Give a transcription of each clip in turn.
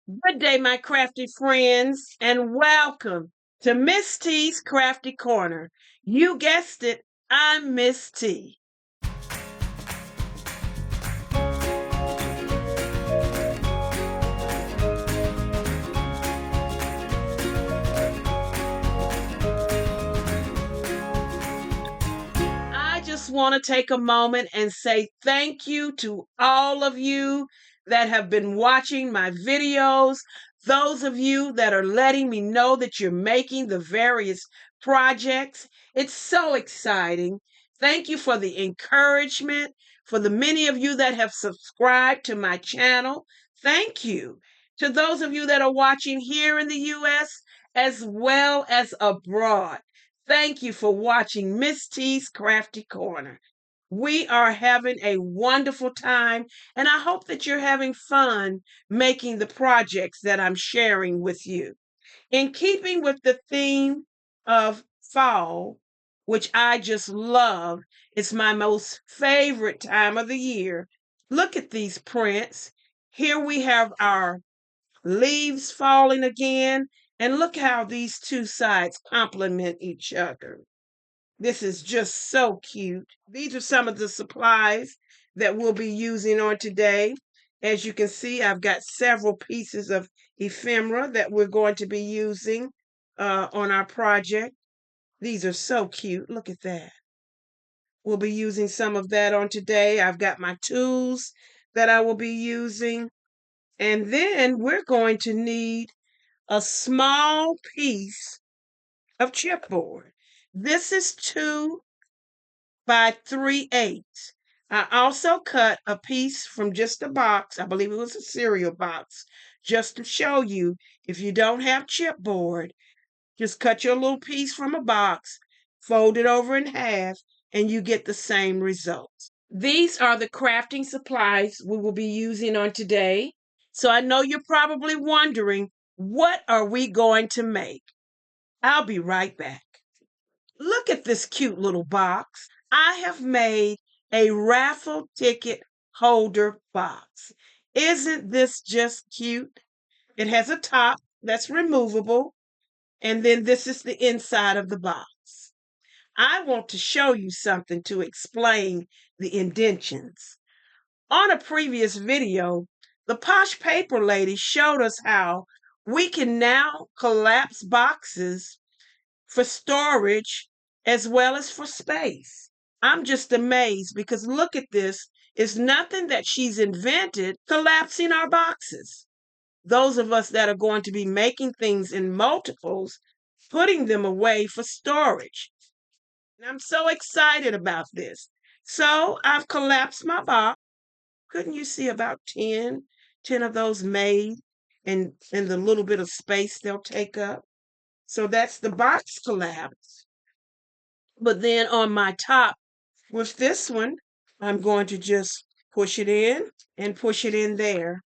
Good day, my crafty friends, and welcome to Miss T's Crafty Corner. You guessed it, I'm Miss T. I just want to take a moment and say thank you to all of you that have been watching my videos, those of you that are letting me know that you're making the various projects. It's so exciting. Thank you for the encouragement, for the many of you that have subscribed to my channel. Thank you. To those of you that are watching here in the U.S. as well as abroad. Thank you for watching Miss T's Crafty Corner. We are having a wonderful time, and I hope that you're having fun making the projects that I'm sharing with you. In keeping with the theme of fall, which I just love, it's my most favorite time of the year. Look at these prints. Here we have our leaves falling again, and look how these two sides complement each other. This is just so cute. These are some of the supplies that we'll be using on today. As you can see, I've got several pieces of ephemera that we're going to be using on our project. These are so cute. Look at that. We'll be using some of that on today. I've got my tools that I will be using. And then we're going to need a small piece of chipboard. This is 2 by 3/8. I also cut a piece from just a box. I believe it was a cereal box, just to show you if you don't have chipboard, just cut your little piece from a box, fold it over in half, and you get the same result. These are the crafting supplies we will be using on today. So I know you're probably wondering, what are we going to make? I'll be right back. Look at this cute little box. I have made a raffle ticket holder box. Isn't this just cute? It has a top that's removable, and then this is the inside of the box. I want to show you something to explain the indentions. On a previous video, the Posh Paper Lady showed us how we can now collapse boxes for storage as well as for space. I'm just amazed because look at this. It's nothing that she's invented, collapsing our boxes. Those of us that are going to be making things in multiples, putting them away for storage. And I'm so excited about this. So I've collapsed my box. Couldn't you see about 10 of those made in the little bit of space they'll take up? So that's the box collapse. But then on my top with this one, I'm going to just push it in and push it in there.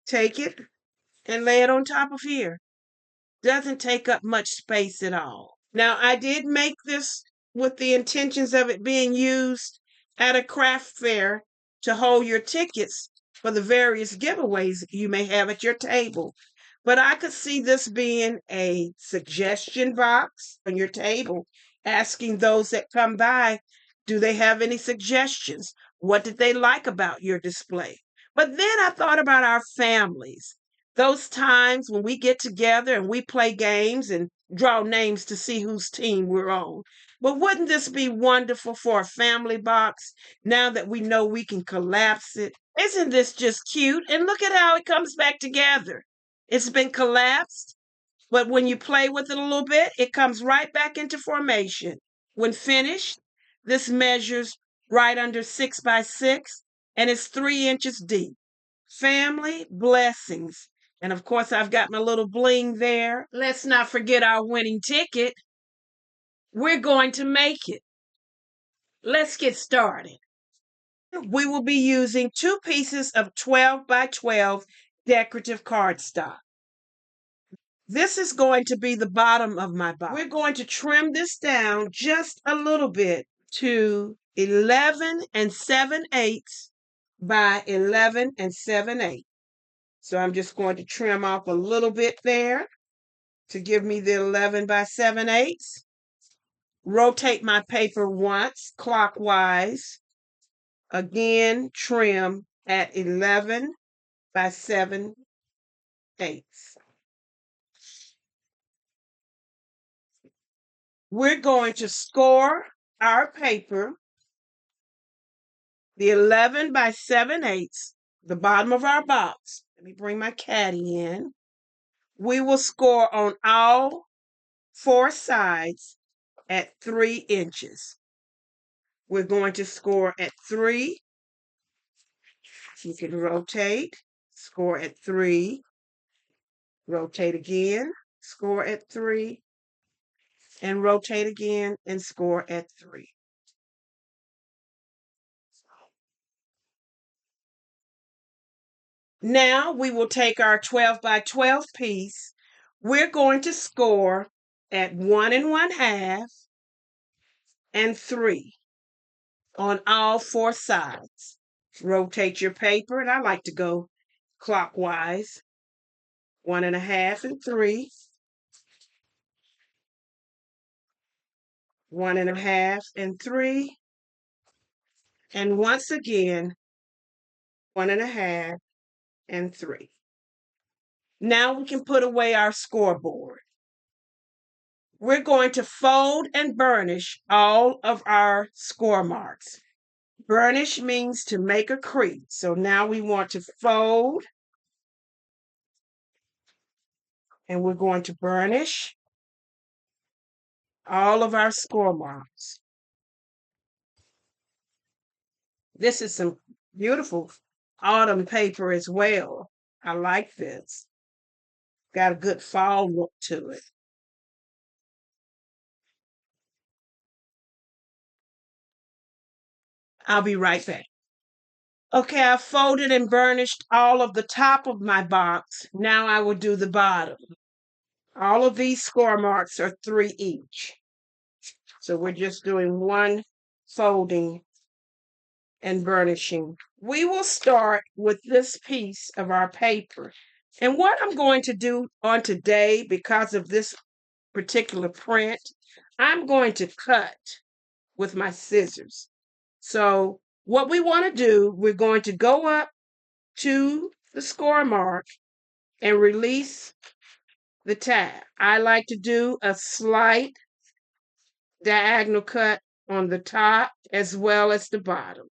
Take it and lay it on top of here. Doesn't take up much space at all. Now, I did make this with the intentions of it being used at a craft fair to hold your tickets for the various giveaways you may have at your table. But I could see this being a suggestion box on your table, asking those that come by, do they have any suggestions? What did they like about your display? But then I thought about our families, those times when we get together and we play games and draw names to see whose team we're on. But wouldn't this be wonderful for a family box now that we know we can collapse it? Isn't this just cute? And look at how it comes back together. It's been collapsed, but when you play with it a little bit, it comes right back into formation. When finished, this measures right under 6 by 6 and it's 3 inches deep. Family blessings. And of course, I've got my little bling there. Let's not forget our winning ticket. We're going to make it. Let's get started. We will be using 2 pieces of 12 by 12 decorative cardstock. This is going to be the bottom of my box. We're going to trim this down just a little bit to 11 7/8 by 11 7/8. So I'm just going to trim off a little bit there to give me the 11 by 7/8. Rotate my paper once clockwise. Again, trim at 11 by 7/8. We're going to score our paper, the 11 by 7/8, the bottom of our box. Let me bring my caddy in. We will score on all 4 sides at 3 inches. We're going to score at 3. You can rotate, score at 3, rotate again, score at 3, and rotate again and score at 3. Now we will take our 12 by 12 piece. We're going to score at 1 1/2 and 3 on all 4 sides. Rotate your paper, and I like to go clockwise. 1 1/2 and 3. 1 1/2 and 3. And once again, 1 1/2 and 3. Now we can put away our scoreboard. We're going to fold and burnish all of our score marks. Burnish means to make a crease. So now we want to fold, and we're going to burnish all of our score marks. This is some beautiful autumn paper as well. I like this. Got a good fall look to it. I'll be right back. Okay, I folded and burnished all of the top of my box. Now I will do the bottom. All of these score marks are 3 each. So we're just doing one folding and burnishing. We will start with this piece of our paper. And what I'm going to do on today, because of this particular print, I'm going to cut with my scissors. So what we want to do, we're going to go up to the score mark and release the tab. I like to do a slight diagonal cut on the top as well as the bottom.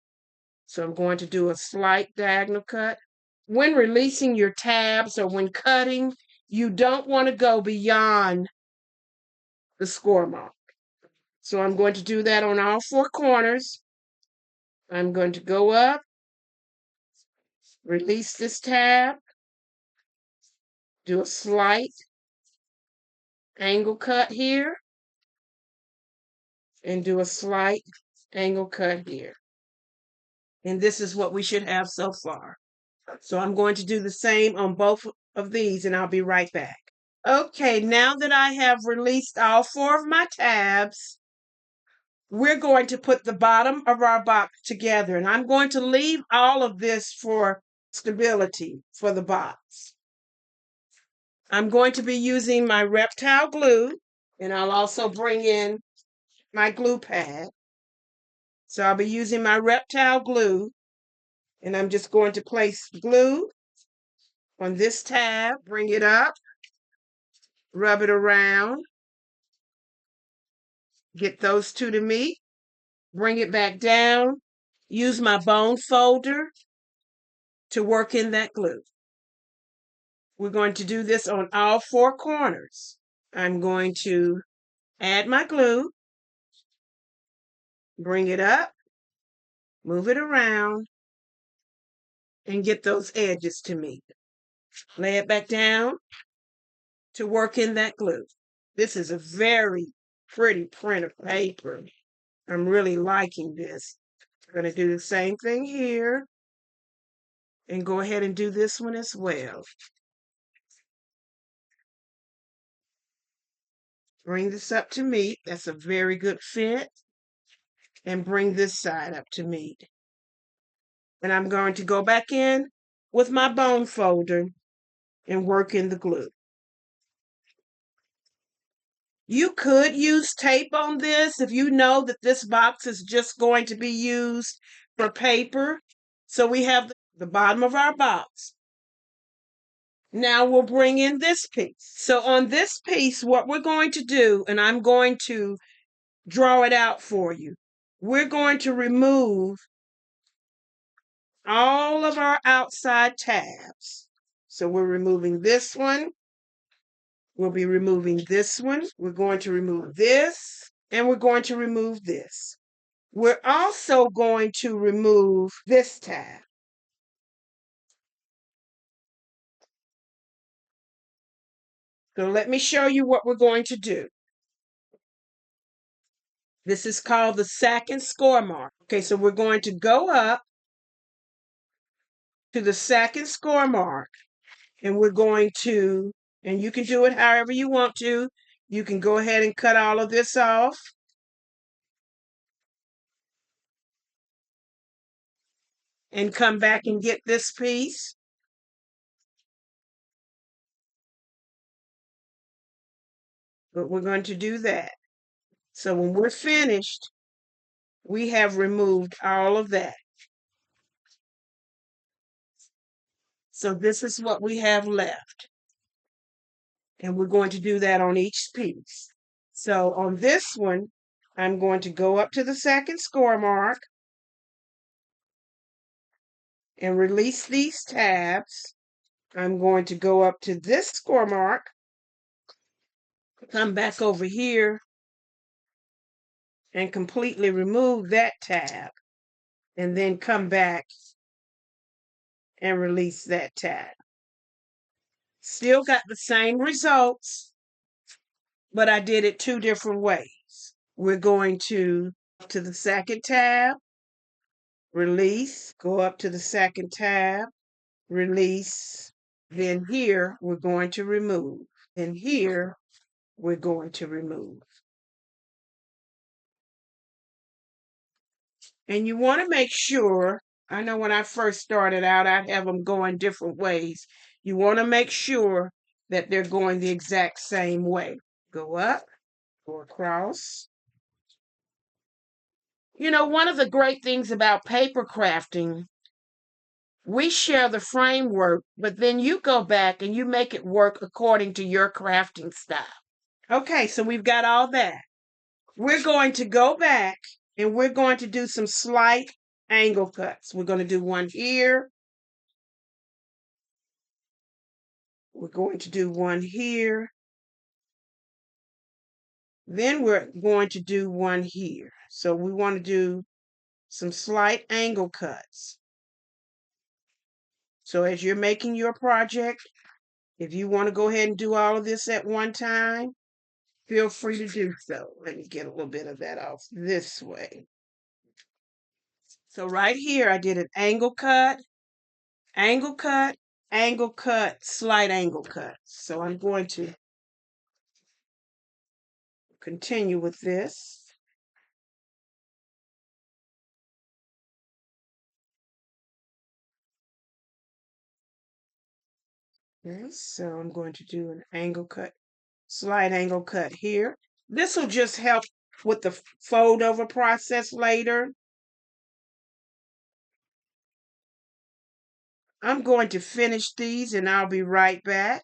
So I'm going to do a slight diagonal cut. When releasing your tabs or when cutting, you don't want to go beyond the score mark. So I'm going to do that on all 4 corners. I'm going to go up, release this tab, do a slight angle cut here, and do a slight angle cut here. And this is what we should have so far. So I'm going to do the same on both of these, and I'll be right back. Okay, now that I have released all 4 of my tabs, we're going to put the bottom of our box together, and I'm going to leave all of this for stability for the box. I'm going to be using my reptile glue, and I'll also bring in my glue pad. So I'll be using my reptile glue, and I'm just going to place glue on this tab, bring it up, rub it around, get those 2 to meet, bring it back down, use my bone folder to work in that glue. We're going to do this on all 4 corners. I'm going to add my glue, bring it up, move it around, and get those edges to meet. Lay it back down to work in that glue. This is a very pretty print of paper. I'm really liking this. I'm going to do the same thing here and go ahead and do this one as well. Bring this up to meet. That's a very good fit. And bring this side up to meet. And I'm going to go back in with my bone folder and work in the glue. You could use tape on this if you know that this box is just going to be used for paper. So we have the bottom of our box. Now we'll bring in this piece. So on this piece, what we're going to do, and I'm going to draw it out for you, we're going to remove all of our outside tabs. So we're removing this one. We'll be removing this one. We're going to remove this, and we're going to remove this. We're also going to remove this tab. So let me show you what we're going to do. This is called the second score mark. Okay, so we're going to go up to the second score mark, and we're going to, and you can do it however you want to. You can go ahead and cut all of this off. And come back and get this piece. But we're going to do that. So when we're finished, we have removed all of that. So this is what we have left. And we're going to do that on each piece. So on this one, I'm going to go up to the second score mark and release these tabs. I'm going to go up to this score mark, come back over here, and completely remove that tab, and then come back and release that tab. Still got the same results, but I did it two different ways. We're going to the second tab, release, go up to the second tab, release. Then here, we're going to remove. And here, we're going to remove. And you want to make sure, I know when I first started out, I'd have them going different ways. You want to make sure that they're going the exact same way. Go up, go across. You know, one of the great things about paper crafting, we share the framework, but then you go back and you make it work according to your crafting style. Okay, so we've got all that. We're going to go back and we're going to do some slight angle cuts. We're going to do one here. We're going to do one here. Then we're going to do one here. So we want to do some slight angle cuts. So as you're making your project, if you want to go ahead and do all of this at one time, feel free to do so. Let me get a little bit of that off this way. So right here, I did an angle cut, angle cut, angle cut, slight angle cut. So I'm going to continue with this. Okay, so I'm going to do an angle cut, slight angle cut here. This will just help with the fold over process later. I'm going to finish these and I'll be right back.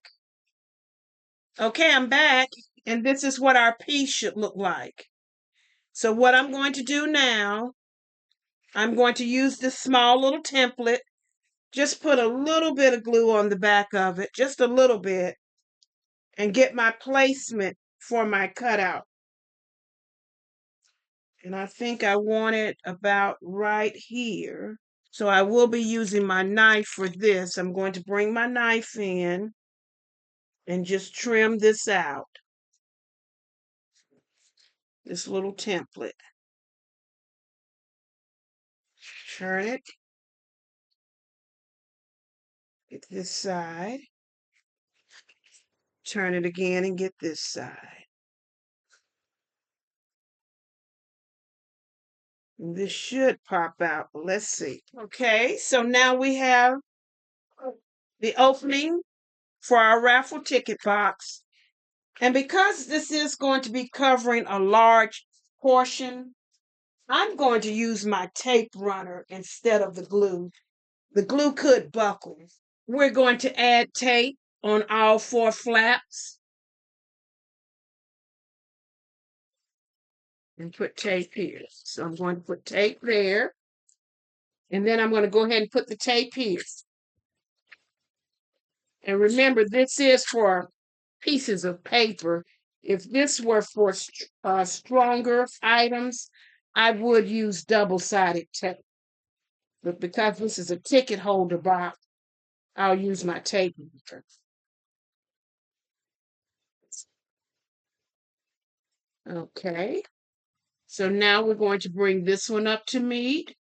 Okay, I'm back, and this is what our piece should look like. So what I'm going to do now, I'm going to use this small little template. Just put a little bit of glue on the back of it, just a little bit, and get my placement for my cutout. And I think I want it about right here. So I will be using my knife for this. I'm going to bring my knife in and just trim this out. This little template. Turn it. Get this side. Turn it again and get this side. And this should pop out. Let's see. Okay, so now we have the opening for our raffle ticket box. And because this is going to be covering a large portion, I'm going to use my tape runner instead of the glue. The glue could buckle. We're going to add tape on all 4 flaps and put tape here. So I'm going to put tape there, and then I'm going to go ahead and put the tape here. And remember, this is for pieces of paper. If this were for stronger items, I would use double-sided tape. But because this is a ticket holder box, I'll use my tape measure. Okay. So now we're going to bring this one up to meet.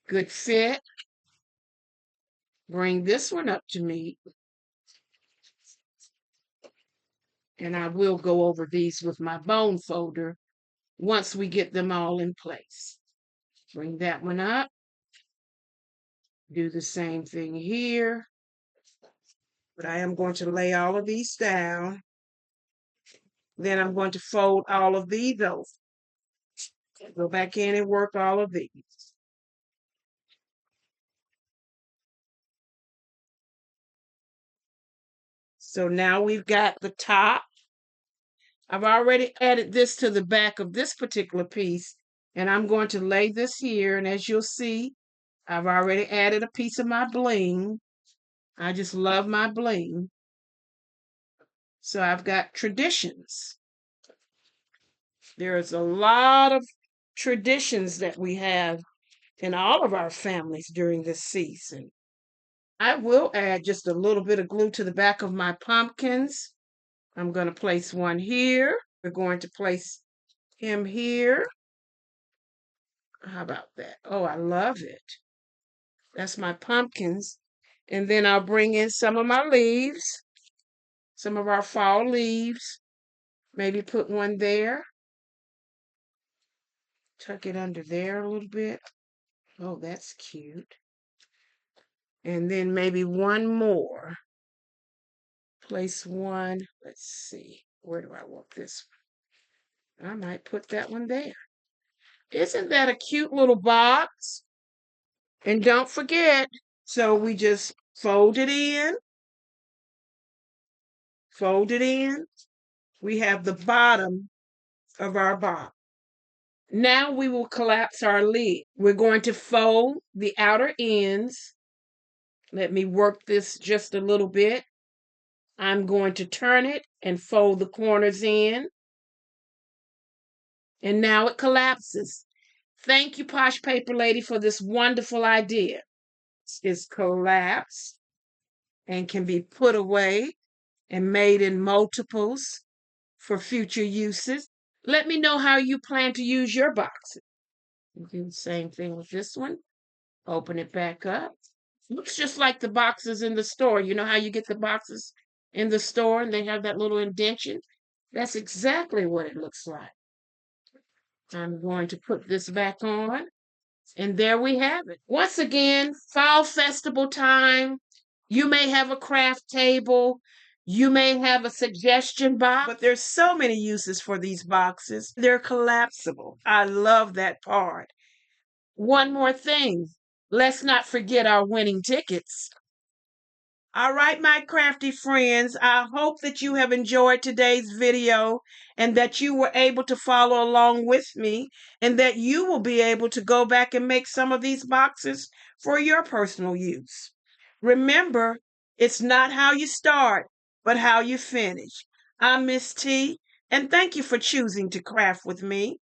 Good fit. Bring this one up to meet. And I will go over these with my bone folder once we get them all in place. Bring that one up. Do the same thing here. But I am going to lay all of these down. Then I'm going to fold all of these over. Go back in and work all of these. So now we've got the top. I've already added this to the back of this particular piece, and I'm going to lay this here. And as you'll see, I've already added a piece of my bling. I just love my bling. So I've got traditions. There's a lot of traditions that we have in all of our families during this season. I will add just a little bit of glue to the back of my pumpkins. I'm going to place one here. We're going to place him here. How about that? Oh, I love it. That's my pumpkins. And then I'll bring in some of my leaves, some of our fall leaves. Maybe put one there. Tuck it under there a little bit. Oh, that's cute. And then maybe one more. Place one. Let's see. Where do I want this one? I might put that one there. Isn't that a cute little box? And don't forget, so we just fold it in. Fold it in. We have the bottom of our box. Now we will collapse our lid. We're going to fold the outer ends. Let me work this just a little bit. I'm going to turn it and fold the corners in. And now it collapses. Thank you, Posh Paper Lady, for this wonderful idea. It's collapsed and can be put away and made in multiples for future uses. Let me know how you plan to use your boxes. Do the same thing with this one. Open it back up. Looks just like the boxes in the store. You know how you get the boxes in the store and they have that little indentation? That's exactly what it looks like. I'm going to put this back on. And there we have it. Once again, fall festival time. You may have a craft table. You may have a suggestion box. But there's so many uses for these boxes. They're collapsible. I love that part. One more thing. Let's not forget our winning tickets. All right, my crafty friends, I hope that you have enjoyed today's video and that you were able to follow along with me and that you will be able to go back and make some of these boxes for your personal use. Remember, it's not how you start, but how you finish. I'm Miss T, and thank you for choosing to craft with me.